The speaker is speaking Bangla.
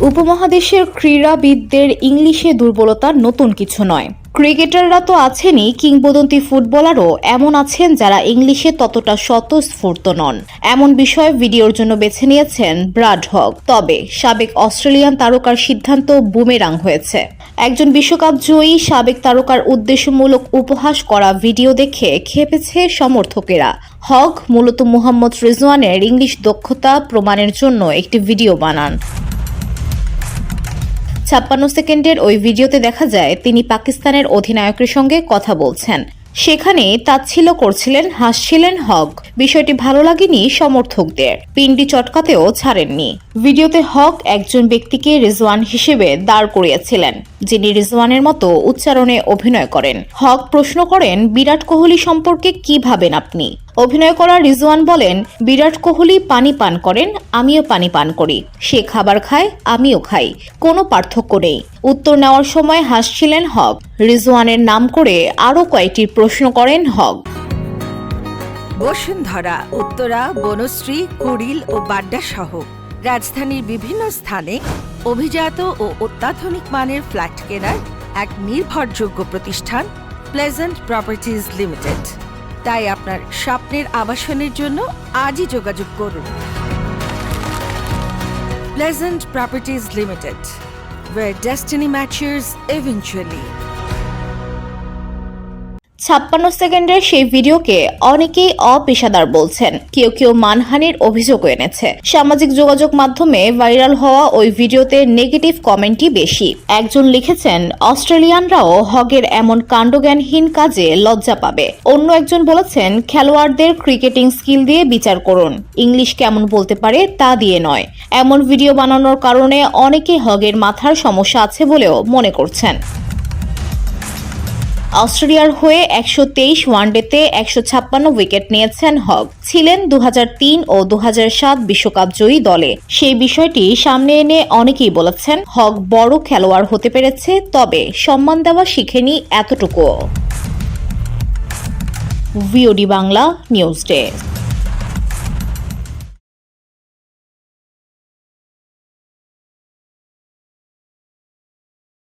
উপমহাদেশের ক্রীড়াবিদদের ইংলিশে দুর্বলতা নতুন কিছু নয়। ক্রিকেটাররা তো আছেনই, কিংবদন্তি ফুটবলারও এমন আছেন যারা ইংলিশে ততটা স্বতঃস্ফূর্ত নন। এমন বিষয় ভিডিওর জন্য বেছে নিয়েছেন ব্রাড হগ। তবে সাবেক অস্ট্রেলিয়ান তারকার সিদ্ধান্ত বুমেরাং হয়েছে। একজন বিশ্বকাপ জয়ী সাবেক তারকার উদ্দেশ্যমূলক উপহাস করা ভিডিও দেখে খেপেছে সমর্থকেরা। হগ মূলত মোহাম্মদ রিজওয়ানের ইংলিশ দক্ষতা প্রমাণের জন্য একটি ভিডিও বানান। 56 সেকেন্ডের ওই ভিডিওতে দেখা যায় তিনি পাকিস্তানের অধিনায়কের সঙ্গে কথা বলছেন। সেখানে তাচ্ছিল্য করছিলেন, হাসছিলেন হগ। বিষয়টি ভালো লাগেনি সমর্থকদের, পিন্ডি চটকাতেও ছাড়েননি। ভিডিওতে হগ একজন ব্যক্তিকে রিজওয়ান হিসেবে দাঁড় করিয়েছিলেন, যিনি রিজওয়ানের মতো উচ্চারণে অভিনয় করেন। হগ প্রশ্ন করেন, বিরাট কোহলি সম্পর্কে কি ভাবেন আপনি? অভিনয় করা রিজওয়ান বলেন, বিরাট কোহলি পানি পান করেন, আমিও পানি পান করি। সে খাবার খায়, আমিও খাই, কোনো পার্থক্য নেই। উত্তর নেওয়ার সময় হাসছিলেন হগ। রিজওয়ানের নাম করে আরও কয়েকটি প্রশ্ন করেন হগ। বসুন্ধরা, উত্তরা, বনশ্রী, কুড়িল ও বাড্ডা সহ রাজধানীর বিভিন্ন স্থানে অভিজাত ও অত্যাধুনিক মানের ফ্ল্যাট কেনার এক নির্ভরযোগ্য প্রতিষ্ঠান প্লেজেন্ট প্রপার্টিজ লিমিটেড। তাই আপনার স্বপ্নের আবাসনের জন্য আজই যোগাযোগ করুন। Pleasant properties limited, where destiny matches eventually। 56 সেকেন্ডের সেই ভিডিওকে অনেকেই অপেশাদার বলছেন, কেউ কেউ মানহানির অভিযোগও এনেছে। সামাজিক যোগাযোগ মাধ্যমে ভাইরাল হওয়া ওই ভিডিওতে নেগেটিভ কমেন্টই বেশি। একজন লিখেছেন, অস্ট্রেলিয়ানরাও হগের এমন কাণ্ডজ্ঞানহীন কাজে লজ্জা পাবে। অন্য একজন বলেছেন, খেলোয়াড়দের ক্রিকেটিং স্কিল দিয়ে বিচার করুন, ইংলিশ কেমন বলতে পারে তা দিয়ে নয়। এমন ভিডিও বানানোর কারণে অনেকে হগের মাথার সমস্যা আছে বলেও মনে করছেন। অস্ট্রেলিয়ার হয়ে 123 ওয়ানডেতে 156 উইকেট নিয়েছেন হগ। ছিলেন 2003 ও 2007 বিশ্বকাপ জয়ী দলে। সেই বিষয়টি সামনে এনে অনেকেই বলেছেন, হগ বড় খেলোয়াড় হতে পেরেছে, তবে সম্মান দেওয়া শিখেনি এতটুকুও। VOD Bangla news desk.